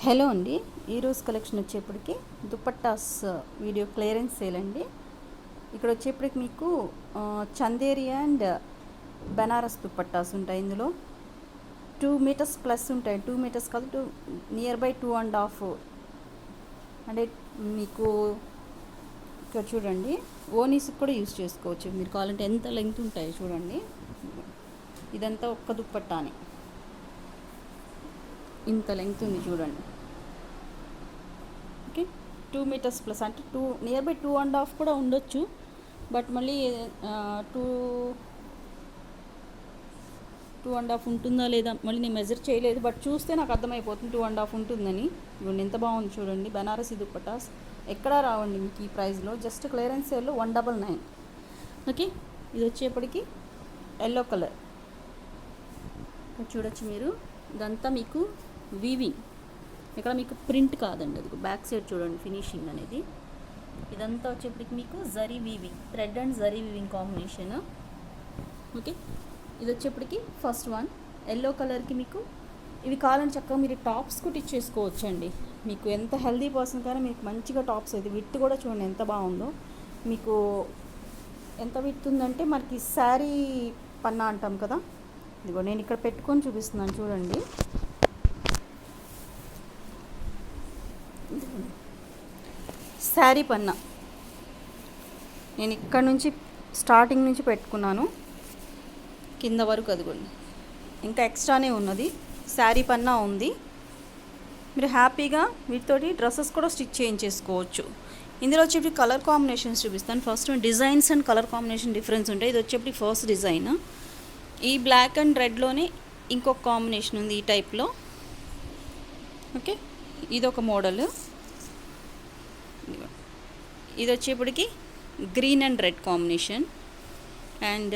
Hello అండి, ఈరోజు collection వచ్చేప్పటికి దుపట్టాస్ వీడియో క్లియరెన్స్ సేల్ అండి. ఇక్కడ వచ్చేప్పటికి మీకు చందేరి అండ్ బనారస్ దుపట్టాస్ ఉంటాయి. ఇందులో 2 మీటర్స్ ప్లస్ ఉంటాయి. 2 మీటర్స్ కాదు, నియర్ బై 2.5 అంటే మీకు ఇక్కడ చూడండి. ఓనీస్కి కూడా యూజ్ చేసుకోవచ్చు మీరు కావాలంటే. ఎంత లెంగ్త్ ఉంటాయి చూడండి. ఇదంతా ఒక్క దుపట్టాని ఇంత లెంగ్త్ ఉంది చూడండి. ఓకే, 2 మీటర్స్ ప్లస్ అంటే నియర్ బై 2.5 కూడా ఉండొచ్చు. బట్ మళ్ళీ 2.5 ఉంటుందా లేదా మళ్ళీ నేను మెజర్ చేయలేదు. బట్ చూస్తే నాకు అర్థమైపోతుంది 2.5 ఉంటుందని. చూడండి ఎంత బాగుంది చూడండి. బనారసి దుపట్టాస్ ఎక్కడా రావండి మీకు ఈ ప్రైస్లో. జస్ట్ క్లియరెన్స్ సేల్లో 199. ఓకే, ఇది వచ్చేప్పటికి ఎల్లో కలర్ చూడొచ్చు మీరు. ఇదంతా మీకు వీవింగ్, ఇక్కడ మీకు ప్రింట్ కాదండి. అది బ్యాక్ సైడ్ చూడండి ఫినిషింగ్ అనేది. ఇదంతా వచ్చేప్పటికి మీకు zari weaving, thread and zari weaving combination. Okay, ఇది వచ్చేప్పటికి ఫస్ట్ వన్ ఎల్లో కలర్కి మీకు ఇవి కావాలని చక్కగా మీరు టాప్స్ కూడా ఇచ్చేసుకోవచ్చు అండి. మీకు ఎంత హెల్దీ పర్సన్ కానీ మీకు మంచిగా టాప్స్ అయితే విత్ కూడా చూడండి ఎంత బాగుందో. మీకు ఎంత విత్ ఉందంటే మనకి శారీ పన్నా అంటాం కదా. ఇదిగో నేను ఇక్కడ పెట్టుకొని చూపిస్తున్నాను చూడండి. శారీ పన్నా నేను ఇక్కడ నుంచి స్టార్టింగ్ నుంచి పెట్టుకున్నాను కింద వరకు. అదిగోండి ఇంకా ఎక్స్ట్రానే ఉన్నది. శారీ పన్నా ఉంది. మీరు హ్యాపీగా వీటితోటి డ్రెస్సెస్ కూడా స్టిచ్ చేయించేసుకోవచ్చు. ఇందులో వచ్చేప్పటికి కలర్ కాంబినేషన్స్ చూపిస్తాను. First designs and colour combination difference ఉంటాయి. ఇది వచ్చేప్పటికి ఫస్ట్ డిజైన్. ఈ బ్లాక్ అండ్ రెడ్లోనే ఇంకొక కాంబినేషన్ ఉంది ఈ టైప్లో. ఓకే, ఇదొక మోడల్. ఇది వచ్చేప్పటికి green and red combination. And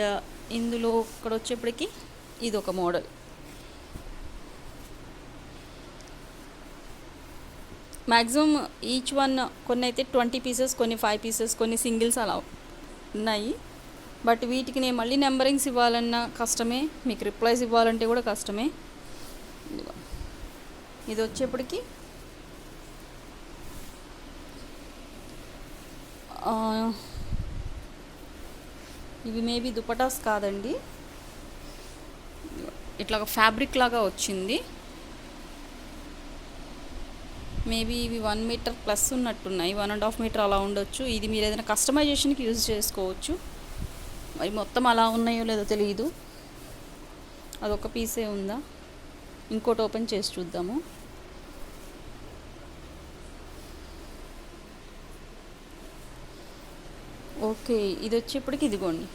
ఇందులో ఇక్కడ వచ్చేప్పటికి ఇది ఒక మోడల్. మ్యాక్సిమం ఈచ్ వన్ కొన్ని అయితే 20 పీసెస్, కొన్ని 5 పీసెస్, కొన్ని సింగిల్స్ అలా ఉన్నాయి. బట్ వీటికి నేను మళ్ళీ నెంబరింగ్స్ ఇవ్వాలన్నా కష్టమే, మీకు రిప్లైస్ ఇవ్వాలంటే కూడా కష్టమే. ఇది వచ్చేప్పటికి ఇవి మేబీ దుపటాస్ కాదండి, ఇట్లా ఫ్యాబ్రిక్ లాగా వచ్చింది. మేబీ ఇవి 1 మీటర్ ప్లస్ ఉన్నట్టున్నాయి, 1.5 మీటర్ అలా ఉండొచ్చు. ఇది మీరు ఏదైనా కస్టమైజేషన్కి యూజ్ చేసుకోవచ్చు. మరి మొత్తం అలా ఉన్నాయో లేదో తెలియదు. అదొక పీసే ఉందా, ఇంకోటి ఓపెన్ చేసి చూద్దాము. ఓకే, ఇది వచ్చేప్పటికి ఇదిగోండి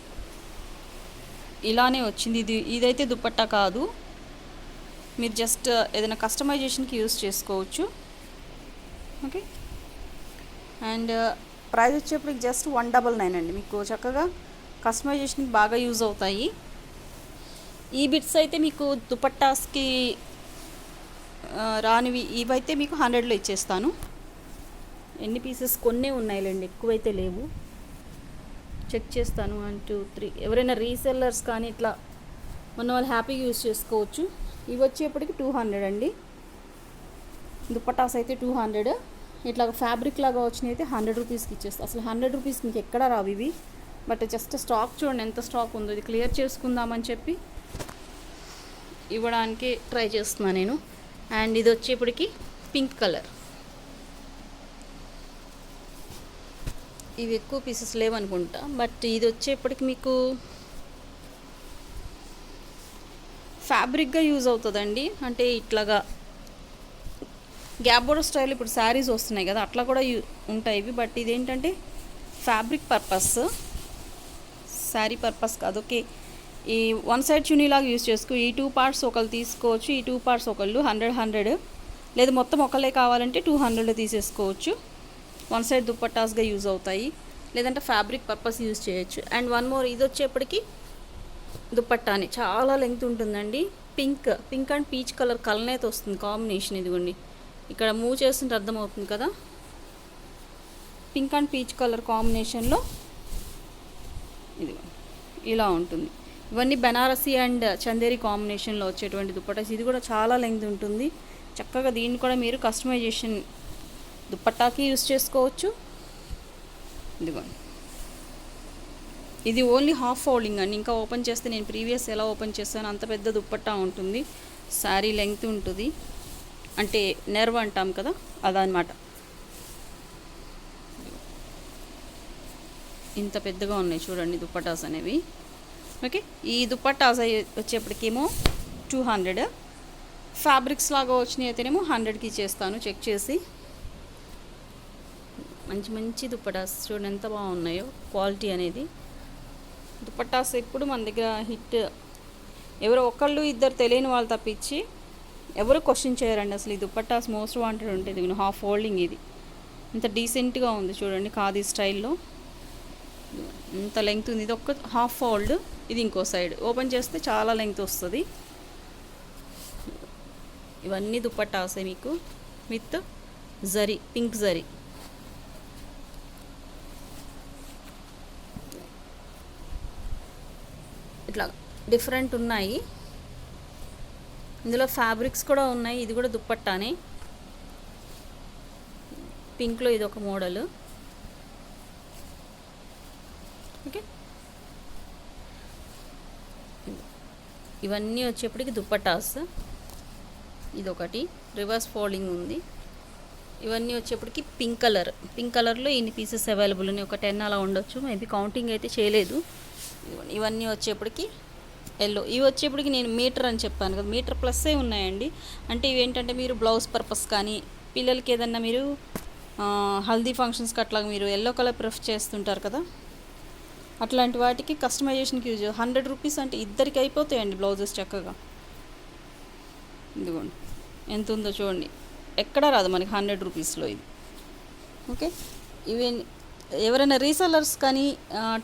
ఇలానే వచ్చింది. ఇదైతే దుపట్టా కాదు, మీరు జస్ట్ ఏదైనా కస్టమైజేషన్కి యూజ్ చేసుకోవచ్చు. ఓకే, అండ్ ప్రైస్ వచ్చేప్పటికి జస్ట్ 199 అండి. మీకు చక్కగా కస్టమైజేషన్కి బాగా యూజ్ అవుతాయి. ఈ బిట్స్ అయితే మీకు దుపట్టాస్కి రానివి ఇవైతే మీకు 100లో ఇచ్చేస్తాను. ఎన్ని పీసెస్ కొన్నే ఉన్నాయిలేండి, ఎక్కువైతే లేవు. చెక్ చేస్తాను. 1 2 3 ఎవరైనా రీసెల్లర్స్ కానీ ఇట్లా ఉన్న వాళ్ళు హ్యాపీగా యూజ్ చేసుకోవచ్చు. ఇవి వచ్చేప్పటికి 200 అండి. దుపట్టాస్ అయితే 200. ఇట్లా ఫ్యాబ్రిక్ లాగా వచ్చినాయి అయితే 100 రూపీస్కి ఇచ్చేస్తాను. అసలు 100 రూపీస్కి మీకు ఎక్కడా రావు ఇవి. బట్ జస్ట్ స్టాక్ చూడండి ఎంత స్టాక్ ఉందో. ఇది క్లియర్ చేసుకుందామని చెప్పి ఇవ్వడానికి ట్రై చేస్తున్నాను నేను. అండ్ ఇది వచ్చేప్పటికి పింక్ కలర్. ఇవి ఎక్కువ పీసెస్ లేవనుకుంటా. బట్ ఇది వచ్చేప్పటికి మీకు ఫ్యాబ్రిక్గా యూజ్ అవుతుందండి. అంటే ఇట్లాగా గ్యాప్ బోర్డర్ స్టైల్ ఇప్పుడు శారీస్ వస్తున్నాయి కదా, అట్లా కూడా ఉంటాయి ఇవి. బట్ ఇదేంటంటే ఫ్యాబ్రిక్ పర్పస్, శారీ పర్పస్ కాదు. ఓకే, ఈ 1 సైడ్ చునీలాగా యూజ్ చేసుకో. ఈ 2 పార్ట్స్ ఒకళ్ళు తీసుకోవచ్చు, ఈ 2 పార్ట్స్ ఒకళ్ళు 100 లేదు మొత్తం ఒకళ్ళే కావాలంటే 200 తీసేసుకోవచ్చు. 1 సైడ్ దుపట్టాస్గా యూజ్ అవుతాయి, లేదంటే ఫ్యాబ్రిక్ పర్పస్ యూజ్ చేయొచ్చు. అండ్ 1 మోర్, ఇది వచ్చేప్పటికి దుపట్టాని చాలా లెంగ్త్ ఉంటుందండి. పింక్ అండ్ పీచ్ కలర్ కలనేత వస్తుంది కాంబినేషన్. ఇదిగోండి ఇక్కడ మూవ్ చేస్తుంటే అర్థమవుతుంది కదా. పింక్ అండ్ పీచ్ కలర్ కాంబినేషన్లో ఇదిగో ఇలా ఉంటుంది. ఇవన్నీ బనారసి అండ్ చందేరి కాంబినేషన్లో వచ్చేటువంటి దుపట్టాస్. ఇది కూడా చాలా లెంగ్త్ ఉంటుంది, చక్కగా దీన్ని కూడా మీరు కస్టమైజేషన్ దుప్పట్టాకి యూస్ చేసుకోవచ్చు. ఇదిగోండి, ఇది ఓన్లీ హాఫ్ ఫోల్డింగ్ అండి. ఇంకా ఓపెన్ చేస్తే నేను ప్రీవియస్ ఎలా ఓపెన్ చేస్తానో అంత పెద్ద దుప్పట్టా ఉంటుంది. శారీ లెంగ్త్ ఉంటుంది, అంటే నెర్వ్ అంటాం కదా అదనమాట. ఇంత పెద్దగా ఉన్నాయి చూడండి దుప్పటాస్ అనేవి. ఓకే, ఈ దుప్పటాస్ వచ్చేప్పటికేమో 200. ఫ్యాబ్రిక్స్ లాగా వచ్చినాయి అయితేనేమో 100కి చేస్తాను. చెక్ చేసి మంచి మంచి దుప్పటాస్ చూడండి ఎంత బాగున్నాయో. క్వాలిటీ అనేది దుప్పటాస్ ఎప్పుడు మన దగ్గర హిట్. ఎవరో ఒకళ్ళు ఇద్దరు తెలియని వాళ్ళు తప్పించి ఎవరు క్వశ్చన్ చేయరండి అసలు. ఈ దుప్పటాస్ మోస్ట్ వాంటెడ్ ఉంటుంది. నేను హాఫ్ ఫోల్డింగ్, ఇది ఇంత డీసెంట్గా ఉంది చూడండి, ఖాదీ స్టైల్లో. ఇంత లెంగ్త్ ఉంది. ఇది ఒక్క హాఫ్ ఫోల్డ్, ఇది ఇంకో సైడ్ ఓపెన్ చేస్తే చాలా లెంగ్త్ వస్తుంది. ఇవన్నీ దుప్పటాసే మీకు విత్ జరీ, పింక్ జరీ. ఇట్లా డిఫరెంట్ ఉన్నాయి. ఇందులో ఫ్యాబ్రిక్స్ కూడా ఉన్నాయి. ఇది కూడా దుప్పట్టానే, పింక్లో ఇది ఒక మోడల్. ఓకే, ఇవన్నీ వచ్చేప్పటికి దుప్పటాస్. ఇదొకటి రివర్స్ ఫోల్డింగ్ ఉంది. ఇవన్నీ వచ్చేప్పటికి పింక్ కలర్లో ఇన్ని పీసెస్ అవైలబుల్ ఉన్నాయి. ఒక 10 అలా ఉండొచ్చు, మేబీ కౌంటింగ్ అయితే చేయలేదు. ఇవన్నీ వచ్చేప్పటికి ఎల్లో. ఇవి వచ్చేప్పటికి నేను మీటర్ అని చెప్పాను కదా, మీటర్ ప్లస్సే ఉన్నాయండి. అంటే ఇవి ఏంటంటే మీరు బ్లౌజ్ పర్పస్ కానీ పిల్లలకి ఏదన్నా మీరు హల్దీ ఫంక్షన్స్కి అట్లా మీరు ఎల్లో కలర్ ప్రిఫర్ చేస్తుంటారు కదా, అట్లాంటి వాటికి కస్టమైజేషన్కి యూజ్. 100 రూపీస్ అంటే ఇద్దరికి అయిపోతాయండి బ్లౌజెస్ చక్కగా. ఇదిగోండి ఎంత ఉందో చూడండి, ఎక్కడా రాదు మనకి 100 రూపీస్లో ఇది. ఓకే, ఇవి ఎవరైనా రీసెలర్స్ కానీ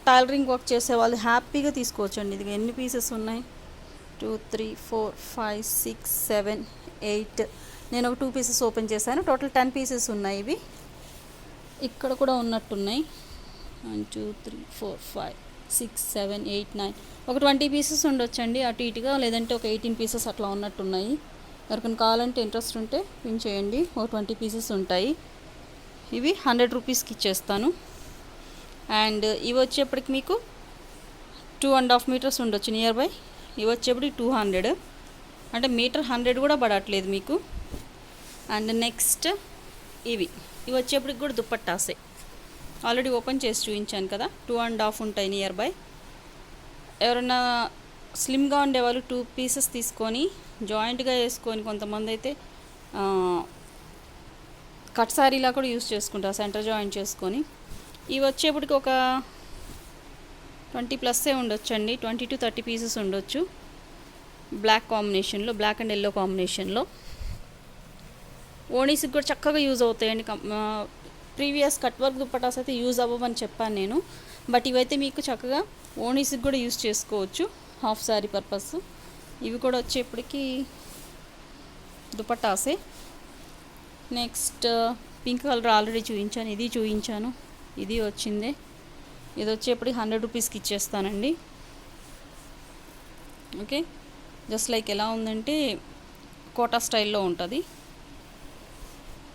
టైలరింగ్ వర్క్ చేసే వాళ్ళు హ్యాపీగా తీసుకోవచ్చండి. ఇది ఎన్ని పీసెస్ ఉన్నాయి, 2 3 4 5 6 7 8. నేను ఒక 2 పీసెస్ ఓపెన్ చేశాను. టోటల్ 10 పీసెస్ ఉన్నాయి. ఇవి ఇక్కడ కూడా ఉన్నట్టున్నాయి. 1 2 3 4 5 6 7 8 9. ఒక 20 పీసెస్ ఉండొచ్చండి అటు ఇటుగా, లేదంటే ఒక 18 పీసెస్ అట్లా ఉన్నట్టున్నాయి. ఎవరికైనా కావాలంటే ఇంట్రెస్ట్ ఉంటే పిన్ చేయండి. ఒక 20 పీసెస్ ఉంటాయి. ఇవి 100 రూపీస్కి ఇచ్చేస్తాను. అండ్ ఇవి వచ్చేప్పటికి మీకు 2.5 మీటర్స్ ఉండొచ్చు నియర్ బై. ఇవి వచ్చేప్పటికి 200, అంటే మీటర్ 100 కూడా పడట్లేదు మీకు. అండ్ నెక్స్ట్ ఇవి వచ్చేప్పటికి కూడా దుప్పట్టాసే. ఆల్రెడీ ఓపెన్ చేసి చూపించాను కదా, 2.5 ఉంటాయి నియర్ బై. ఎవరైనా స్లిమ్గా ఉండేవాళ్ళు 2 పీసెస్ తీసుకొని జాయింట్గా వేసుకొని, కొంతమంది అయితే కట్ సారీలా కూడా యూస్ చేసుకుంటారు సెంటర్ జాయింట్ చేసుకొని. ఇవి వచ్చేప్పటికి ఒక 20 ప్లస్సే ఉండొచ్చండి, 20 to 30 పీసెస్ ఉండొచ్చు. బ్లాక్ కాంబినేషన్లో, బ్లాక్ అండ్ ఎల్లో కాంబినేషన్లో. ఓణీస్కి కూడా చక్కగా యూజ్ అవుతాయండి. ప్రీవియస్ కట్ వర్క్ దుప్పటాస్ అయితే యూజ్ అవ్వమని చెప్పాను నేను, బట్ ఇవైతే మీకు చక్కగా ఓణీస్కి కూడా యూజ్ చేసుకోవచ్చు హాఫ్ శారీ పర్పస్. ఇవి కూడా వచ్చేప్పటికి దుప్పటాసే. నెక్స్ట్ పింక్ కలర్ ఆల్రెడీ చూపించాను, ఇది చూపించాను, ఇది వచ్చిందే. ఇది వచ్చేప్పటికి 100 రూపీస్కి ఇచ్చేస్తానండి. ఓకే, జస్ట్ లైక్ ఎలా ఉందంటే కోటా స్టైల్లో ఉంటుంది.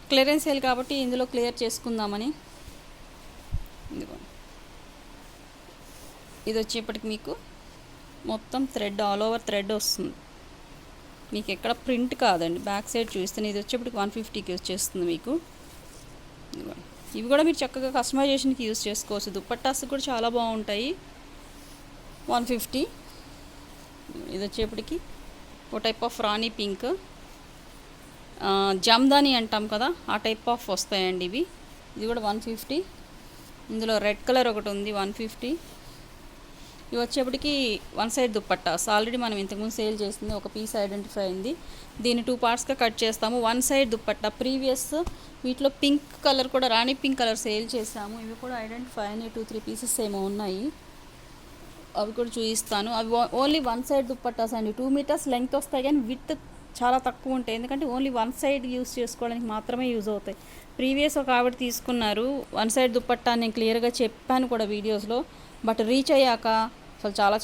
క్లియరెన్స్ సేల్ కాబట్టి ఇందులో క్లియర్ చేసుకుందామని. ఇదిగోండి, ఇది వచ్చేప్పటికి మీకు మొత్తం థ్రెడ్, ఆల్ ఓవర్ థ్రెడ్ వస్తుంది. మీకు ఎక్కడ ప్రింట్ కాదండి. బ్యాక్ సైడ్ చూస్తాను. ఇది వచ్చేప్పటికి 150కి వచ్చేస్తుంది మీకు. ఇదిగోండి, ఇవి కూడా మీరు చక్కగా కస్టమైజేషన్కి యూజ్ చేసుకోవచ్చు. దుప్పట్టాస్ కూడా చాలా బాగుంటాయి. 150. ఇది వచ్చేప్పటికి ఒక type of Rani pink, Jamdani అంటాం కదా, ఆ టైప్ ఆఫ్ వస్తాయండి ఇవి. ఇది కూడా 150. ఇందులో రెడ్ కలర్ ఒకటి ఉంది, 150. ఇవి వచ్చేప్పటికి 1 సైడ్ దుప్పట్టాస్. ఆల్రెడీ మనం ఇంతకుముందు సేల్ చేసింది, ఒక పీస్ ఐడెంటిఫై అయింది. దీన్ని 2 పార్ట్స్గా కట్ చేస్తాము. 1 సైడ్ దుప్పట్టా. ప్రీవియస్ వీటిలో పింక్ కలర్ కూడా, రాణి పింక్ కలర్ సేల్ చేసాము. ఇవి కూడా ఐడెంటిఫై అయినాయి. 2-3 పీసెస్ ఏమో ఉన్నాయి, అవి కూడా చూపిస్తాను. అవి ఓన్లీ 1 సైడ్ దుప్పట్టాస్ అండి. 2 మీటర్స్ లెంగ్త్ వస్తాయి, కానీ విత్ చాలా తక్కువ ఉంటాయి. ఎందుకంటే ఓన్లీ 1 సైడ్ యూస్ చేసుకోవడానికి మాత్రమే యూజ్ అవుతాయి. ప్రీవియస్ ఒక ఆవిడ తీసుకున్నారు 1 సైడ్ దుప్పట్టా, నేను క్లియర్గా చెప్పాను కూడా వీడియోస్లో. బట్ రీచ్ అయ్యాక అసలు చాలా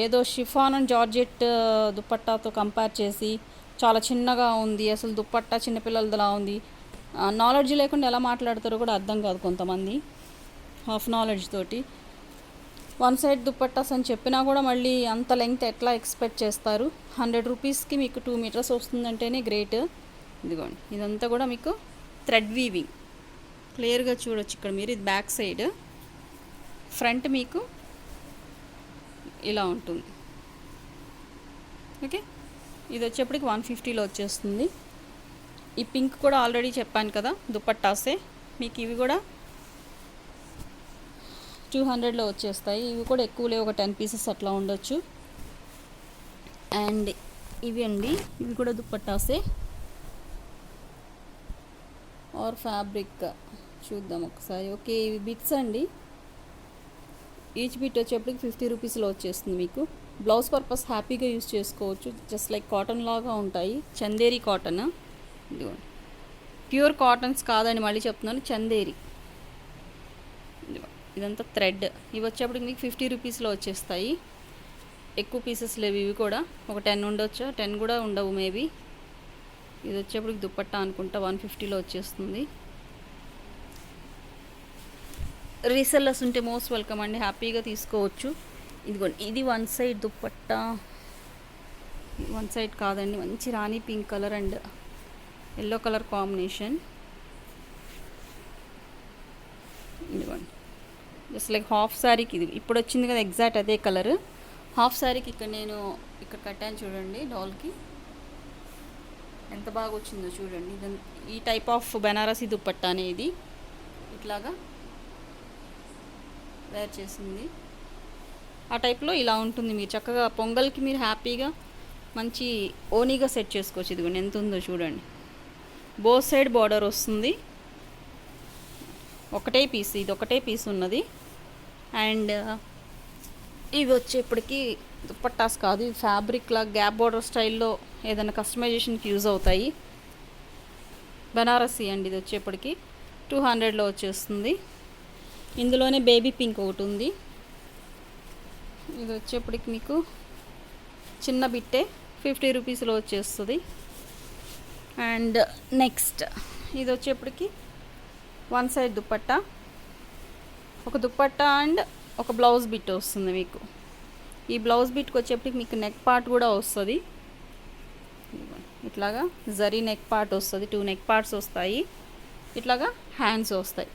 ఏదో షిఫాన్ అండ్ జార్జెట్ దుప్పట్టాతో కంపేర్ చేసి చాలా చిన్నగా ఉంది, అసలు దుప్పట్టా చిన్నపిల్లలదిలా ఉంది. నాలెడ్జ్ లేకుండా ఎలా మాట్లాడతారో కూడా అర్థం కాదు కొంతమంది, హాఫ్ నాలెడ్జ్ తోటి. వన్ సైడ్ దుప్పట్టాస్ అని చెప్పినా కూడా మళ్ళీ అంత లెంగ్త్ ఎట్లా ఎక్స్పెక్ట్ చేస్తారు. 100 రూపీస్కి మీకు 2 మీటర్స్ వస్తుందంటేనే గ్రేట్. ఇదిగోండి, ఇదంతా కూడా మీకు థ్రెడ్ వీవింగ్ క్లియర్గా చూడొచ్చు ఇక్కడ మీరు. ఇది బ్యాక్ సైడ్, ఫ్రంట్ మీకు ఇలా ఉంటుంది. ఓకే, ఇది వచ్చేప్పటికి 150లో వచ్చేస్తుంది. ఈ పింక్ కూడా ఆల్రెడీ చెప్పాను కదా దుప్పట్టాసే, మీకు ఇవి కూడా 200లో వచ్చేస్తాయి. ఇవి కూడా ఎక్కువ లేవు, ఒక 10 పీసెస్ అట్లా ఉండొచ్చు. అండ్ ఇవి అండి, ఇవి కూడా దుప్పట్టాసే ఆర్ ఫ్యాబ్రిక్ చూద్దాం ఒకసారి. ఓకే, ఇవి బిట్స్ అండి. ఈచ్ బిట్ వచ్చేప్పటికి 50 రూపీస్లో వచ్చేస్తుంది మీకు. బ్లౌజ్ పర్పస్ హ్యాపీగా యూస్ చేసుకోవచ్చు, జస్ట్ లైక్ కాటన్ లాగా ఉంటాయి. చందేరి కాటన్, ఇదిగోండి, ప్యూర్ కాటన్స్ కాదండి, మళ్ళీ చెప్తున్నాను, చందేరి. ఇదంతా థ్రెడ్. ఇవి వచ్చేప్పటికి మీకు 50 రూపీస్లో వచ్చేస్తాయి. ఎక్కువ పీసెస్ లేవు, ఇవి కూడా ఒక 10 ఉండొచ్చు, 10 కూడా ఉండవు మేబీ. ఇది వచ్చేప్పటికి దుప్పట్టా అనుకుంటా 150లో వచ్చేస్తుంది. రీసెల్లర్స్ ఉంటే మోస్ట్ వెల్కమ్ అండి, హ్యాపీగా తీసుకోవచ్చు. ఇదిగోండి, ఇది one side dupatta, one side కాదండి, మంచి రాణి pink colour and yellow colour combination. ఇదిగోండి, జస్ట్ లైక్ హాఫ్ శారీకి ఇది ఇప్పుడు వచ్చింది కదా ఎగ్జాక్ట్ అదే కలర్. హాఫ్ శారీకి ఇక్కడ నేను ఇక్కడ కట్టాను చూడండి, డాల్కి ఎంత బాగా వచ్చిందో చూడండి. ఈ టైప్ ఆఫ్ బెనారసీ దుప్పట్టా అనేది ఇట్లాగా వేర్ చేసింది. ఆ టైప్లో ఇలా ఉంటుంది. మీరు చక్కగా పొంగల్కి మీరు హ్యాపీగా మంచి ఓనీగా సెట్ చేసుకోవచ్చు. ఇదిగోండి ఎంత ఉందో చూడండి, బోత్ సైడ్ బార్డర్ వస్తుంది. ఒకటే పీస్, ఇది ఒకటే పీస్ ఉన్నది. అండ్ ఇవి వచ్చేప్పటికి దుప్పట్టాస్ కాదు, ఇవి ఫ్యాబ్రిక్లా గ్యాప్ బార్డర్ స్టైల్లో ఏదైనా కస్టమైజేషన్కి యూజ్ అవుతాయి. బనారసి అండి, ఇది వచ్చేప్పటికి 200లో వచ్చేస్తుంది. ఇందులోనే బేబీ పింక్ ఒకటి ఉంది. ఇది వచ్చేప్పటికి మీకు చిన్న బిట్టే 50 రూపీస్లో వచ్చేస్తుంది. అండ్ నెక్స్ట్ ఇది వచ్చేప్పటికి వన్ సైడ్ దుప్పట్టా, ఒక దుప్పట్టా అండ్ ఒక బ్లౌజ్ బిట్ వస్తుంది మీకు. ఈ బ్లౌజ్ బిట్కి వచ్చేప్పటికి మీకు నెక్ పార్ట్ కూడా వస్తుంది. ఇట్లాగా జరీ నెక్ పార్ట్ వస్తుంది, 2 నెక్ పార్ట్స్ వస్తాయి. ఇట్లాగా హ్యాండ్స్ వస్తాయి.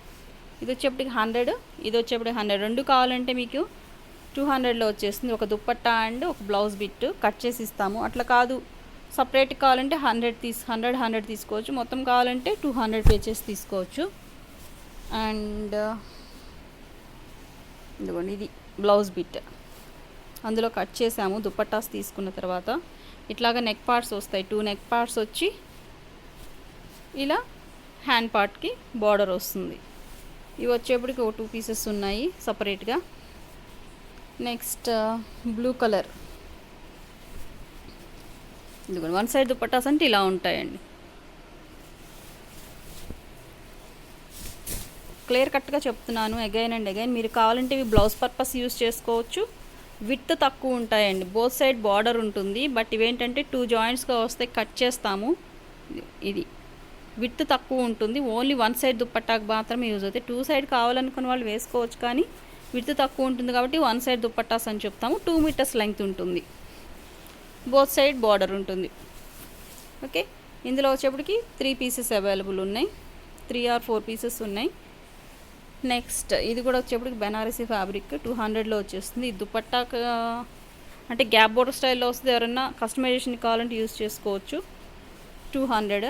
ఇది వచ్చేప్పటికి 100, ఇది వచ్చేప్పటికి 100. రెండు కావాలంటే మీకు 200లో వచ్చేస్తుంది. ఒక దుప్పట్టా అండ్ ఒక బ్లౌజ్ బిట్ కట్ చేసి ఇస్తాము. అట్లా కాదు, సపరేట్ కావాలంటే 100 తీసుకోవచ్చు. మొత్తం కావాలంటే 200 పే చేసి తీసుకోవచ్చు. అండ్ ఇదిగోండి, ఇది బ్లౌజ్ బిట్ అందులో కట్ చేసాము. దుప్పట్టాస్ తీసుకున్న తర్వాత ఇట్లాగా నెక్ పార్ట్స్ వస్తాయి. 2 నెక్ పార్ట్స్ వచ్చి ఇలా హ్యాండ్ పార్ట్కి బార్డర్ వస్తుంది. ఇవి వచ్చేప్పటికి ఒక 2 పీసెస్ ఉన్నాయి సపరేట్గా. నెక్స్ట్ బ్లూ కలర్, ఇదిగోండి వన్ సైడ్ దుప్పట్టాస్ అంటే ఇలా ఉంటాయండి. క్లియర్ కట్గా చెప్తున్నాను అగైన్ అండ్ అగైన్. మీరు కావాలంటే ఇవి బ్లౌజ్ పర్పస్ యూస్ చేసుకోవచ్చు. విడ్త్ తక్కువ ఉంటాయండి, బోత్ సైడ్ బార్డర్ ఉంటుంది. బట్ ఇవేంటంటే 2 జాయింట్స్గా వస్తే కట్ చేస్తాము. ఇది విడ్త్ తక్కువ ఉంటుంది, ఓన్లీ వన్ సైడ్ దుప్పట్టాకు మాత్రమే యూజ్ అవుతాయి. 2 సైడ్ కావాలనుకున్న వాళ్ళు వేసుకోవచ్చు, కానీ విడ్త్ తక్కువ ఉంటుంది కాబట్టి వన్ సైడ్ దుప్పట్టాస్ అని చెప్తాము. 2 మీటర్స్ లెంగ్త్ ఉంటుంది, బోత్ సైడ్ బార్డర్ ఉంటుంది. ఓకే, ఇందులో వచ్చేప్పటికి 3 పీసెస్ అవైలబుల్ ఉన్నాయి, 3 or 4 పీసెస్ ఉన్నాయి. నెక్స్ట్ ఇది కూడా వచ్చేప్పటికి బెనారసీ ఫ్యాబ్రిక్ 200లో వచ్చేస్తుంది. ఇది దుప్పట్టా అంటే గ్యాప్ బోర్డర్ స్టైల్లో వస్తుంది. ఎవరైనా కస్టమైజేషన్ కావాలంటే యూజ్ చేసుకోవచ్చు. 200.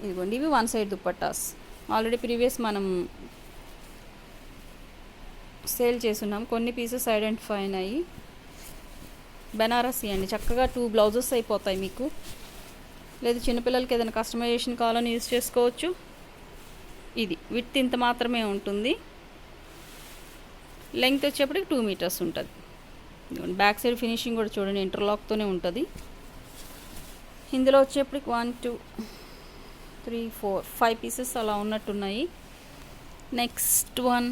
ఇదిగోండి, ఇవి one side dupattas. Already previous మనం సేల్ చేస్తున్నాం, కొన్ని పీసెస్ ఐడెంటిఫై అయినాయి. బెనారసీ అండి, చక్కగా 2 బ్లౌజెస్ అయిపోతాయి మీకు. లేదు చిన్నపిల్లలకి ఏదైనా కస్టమైజేషన్ కావాలని యూజ్ చేసుకోవచ్చు. ఇది విడ్త్ ఇంత మాత్రమే ఉంటుంది, లెంగ్త్ వచ్చేప్పటికి 2 మీటర్స్ ఉంటుంది. బ్యాక్ సైడ్ ఫినిషింగ్ కూడా చూడండి, ఇంటర్లాక్తోనే ఉంటుంది. ఇందులో వచ్చేప్పటికి 1 2 3 4 5 పీసెస్ అలా ఉన్నట్టున్నాయి. నెక్స్ట్ వన్,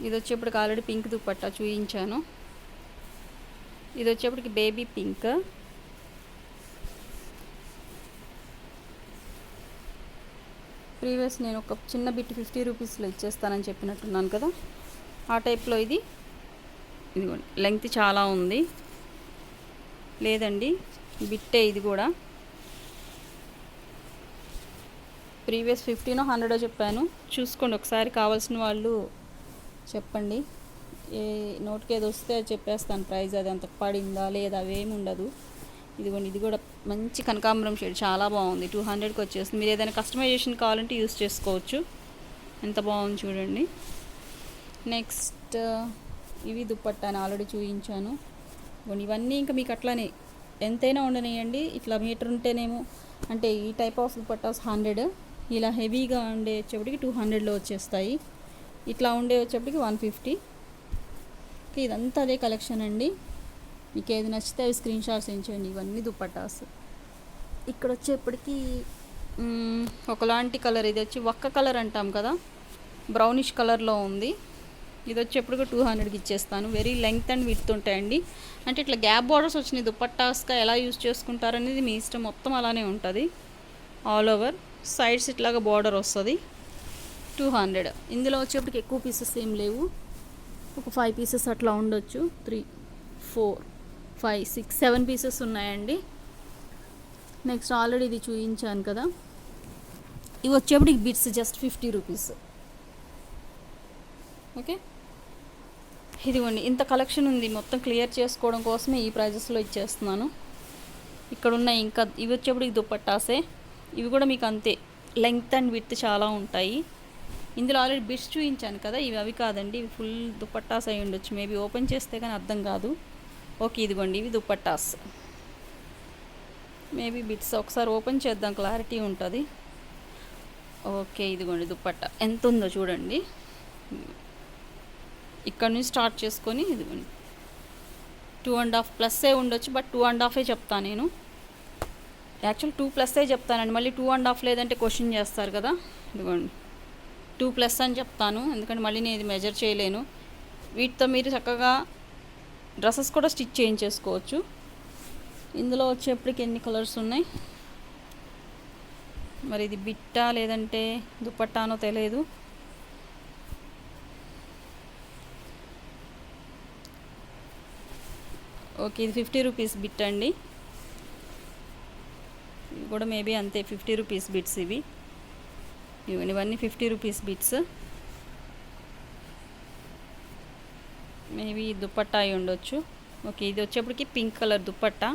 ఇది వచ్చేప్పటికి ఆల్రెడీ పింక్ దుప్పట్టా చూపించాను. ఇది వచ్చేప్పటికి బేబీ పింక్. ప్రీవియస్ నేను ఒక చిన్న బిట్ 50 రూపీస్లో ఇచ్చేస్తానని చెప్పినట్టున్నాను కదా, ఆ టైప్లో ఇది. ఇదిగోండి, లెంగ్త్ చాలా ఉంది. లేదండి, బిట్టే ఇది కూడా. ప్రీవియస్ 50నో 100 చెప్పాను, చూసుకోండి ఒకసారి. కావాల్సిన వాళ్ళు చెప్పండి, ఏ నోట్కి ఏది వస్తే అది చెప్పేస్తాను ప్రైస్. అది అంత పడిందా లేదా అవేమి ఉండదు. ఇదిగోండి, ఇది కూడా మంచి కనకాంబరం షేడ్, చాలా బాగుంది. 200కి వచ్చేస్తుంది. మీరు ఏదైనా కస్టమైజేషన్ కావాలంటే యూస్ చేసుకోవచ్చు. ఎంత బాగుంది చూడండి. నెక్స్ట్ ఇవి దుప్పట్టాను ఆల్రెడీ చూపించాను. ఇవన్నీ ఇంకా మీకు అట్లానే ఎంతైనా ఉండనియండి. ఇట్లా మీటర్ ఉంటేనేమో, అంటే ఈ టైప్ ఆఫ్ దుప్పట్టాస్ 100, ఇలా హెవీగా ఉండే వచ్చేప్పటికి 200లో వచ్చేస్తాయి. ఇట్లా ఉండే వచ్చేప్పటికి 150. ఇదంతా అదే కలెక్షన్ అండి. మీకు ఏది నచ్చితే అవి స్క్రీన్ షాట్స్ ఎంచండి. ఇవన్నీ దుప్పట్టాస్. ఇక్కడ వచ్చేప్పటికి ఒకలాంటి కలర్, ఇది వచ్చి వక్క కలర్ అంటాం కదా, బ్రౌనిష్ కలర్లో ఉంది. ఇది వచ్చేప్పటికి 200కి ఇచ్చేస్తాను. వెరీ లెంగ్త్ అండ్ విడ్త్ ఉంటాయండి. అంటే ఇట్లా గ్యాప్ బార్డర్స్ వచ్చినాయి. దుప్పట్టాస్గా ఎలా యూజ్ చేసుకుంటారనేది మీ ఇష్టం. మొత్తం అలానే ఉంటుంది. ఆల్ ఓవర్ సైడ్స్ ఇట్లాగా బార్డర్ వస్తుంది. 200. ఇందులో వచ్చేప్పటికి ఎక్కువ పీసెస్ ఏం లేవు. ఒక 5 పీసెస్ అట్లా ఉండొచ్చు. 3, 4, 5, 6, 7 పీసెస్ ఉన్నాయండి. నెక్స్ట్ ఆల్రెడీ ఇది చూపించాను కదా. ఇవి వచ్చేప్పటికి బిట్స్ జస్ట్ 50 రూపీస్. ఓకే, ఇదిగోండి, ఇంత కలెక్షన్ ఉంది. మొత్తం క్లియర్ చేసుకోవడం కోసమే ఈ ప్రైజెస్లో ఇచ్చేస్తున్నాను. ఇక్కడ ఉన్న ఇంకా ఇవి వచ్చేప్పటికి దుప్పట్టాసే. ఇవి కూడా మీకు అంతే, లెంగ్త్ అండ్ విడ్త్ చాలా ఉంటాయి. ఇందులో ఆల్రెడీ బిట్స్ చూపించాను కదా, ఇవి అవి కాదండి. ఇవి ఫుల్ దుప్పట్టాస్ అయి ఉండొచ్చు. మేబీ ఓపెన్ చేస్తే కానీ అర్థం కాదు. ఓకే, ఇదిగోండి, ఇవి దుప్పట్టాస్. మేబీ బిట్స్ ఒకసారి ఓపెన్ చేద్దాం, క్లారిటీ ఉంటుంది. ఓకే, ఇదిగోండి దుప్పట్ట ఎంత ఉందో చూడండి. ఇక్కడ నుంచి స్టార్ట్ చేసుకొని ఇదిగోండి 2.5+ ఉండొచ్చు, బట్ 2.5 చెప్తాను నేను. యాక్చువల్ 2+ చెప్తానండి. మళ్ళీ 2.5 లేదంటే క్వశ్చన్ చేస్తారు కదా. ఇదిగోండి 2+ అని చెప్తాను, ఎందుకంటే మళ్ళీ నేను ఇది మెజర్ చేయలేను. వీటితో మీరు చక్కగా డ్రెస్సెస్ కూడా స్టిచ్ చేయించేసుకోవచ్చు. ఇందులో వచ్చేప్పటికి ఎన్ని కలర్స్ ఉన్నాయి మరి, ఇది బిట్టా లేదంటే దుప్పట్టానో తెలియదు. ఓకే, ఇది 50 రూపీస్ బిట్ అండి. ఇవి కూడా మేబీ అంతే, 50 రూపీస్ బిట్స్ ఇవి. ఇవన్నీ 50 రూపీస్ బిట్స్. మేబీ దుప్పట్టా అయి ఉండొచ్చు. ఓకే, ఇది వచ్చేప్పటికి పింక్ కలర్ దుప్పట్టా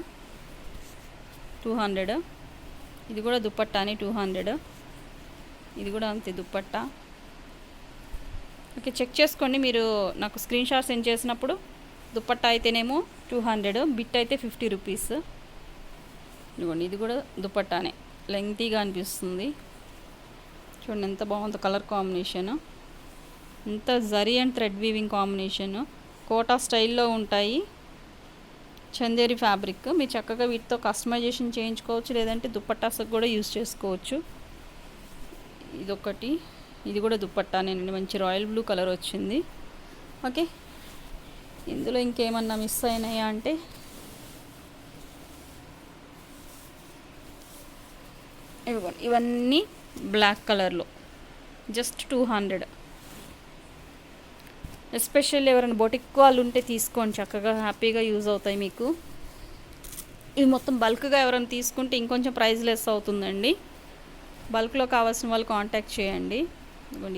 200. ఇది కూడా దుప్పట్టాని 200. ఇది కూడా అంతే దుప్పట్టా. ఓకే, చెక్ చేసుకోండి మీరు నాకు స్క్రీన్ షాట్ సెండ్ చేసినప్పుడు. దుప్పట్టా అయితేనేమో 200, బిట్ అయితే 50 రూపీస్. ఇదిగోండి, ఇది కూడా దుప్పట్టానే, లెంగ్తీగా అనిపిస్తుంది. చూడండి ఎంత బాగుందో కలర్ కాంబినేషన్. ఎంత zari and thread weaving combination. Kota స్టైల్లో ఉంటాయి. చందేరి ఫ్యాబ్రిక్. మీరు చక్కగా వీటితో కస్టమైజేషన్ చేయించుకోవచ్చు, లేదంటే దుప్పట్టాస్కి కూడా యూజ్ చేసుకోవచ్చు. ఇదొకటి, ఇది కూడా దుప్పట్టానేనండి. మంచి రాయల్ బ్లూ కలర్ వచ్చింది. ఓకే, ఇందులో ఇంకేమన్నా మిస్ అయినాయా అంటే ఇవ్వండి, ఇవన్నీ బ్లాక్ కలర్లో జస్ట్ 200. ఎస్పెషల్లీ ఎవరైనా బొటిక్ వాళ్ళు ఉంటే తీసుకోండి, చక్కగా హ్యాపీగా యూజ్ అవుతాయి మీకు. ఇవి మొత్తం బల్క్గా ఎవరైనా తీసుకుంటే ఇంకొంచెం ప్రైస్ లెస్ అవుతుందండి. బల్క్లో కావాల్సిన వాళ్ళు కాంటాక్ట్ చేయండి.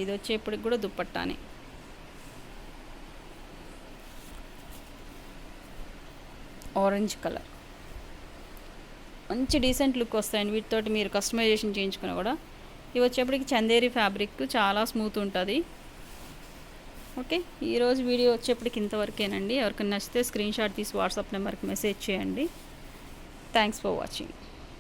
ఇది వచ్చేప్పటికి కూడా దుప్పట్టానే. ఆరెంజ్ కలర్, మంచి డీసెంట్ లుక్ వస్తాయండి వీటితోటి మీరు కస్టమైజేషన్ చేయించుకున్నా కూడా. ఇవి వచ్చేప్పటికి చందేరి ఫ్యాబ్రిక్, చాలా స్మూత్ ఉంటుంది. ఓకే, ఈరోజు వీడియో వచ్చేప్పటికి ఇంతవరకేనండి. ఎవరికైనా నచ్చితే స్క్రీన్ షాట్ తీసి వాట్సాప్ నెంబర్కి మెసేజ్ చేయండి. Thanks for watching.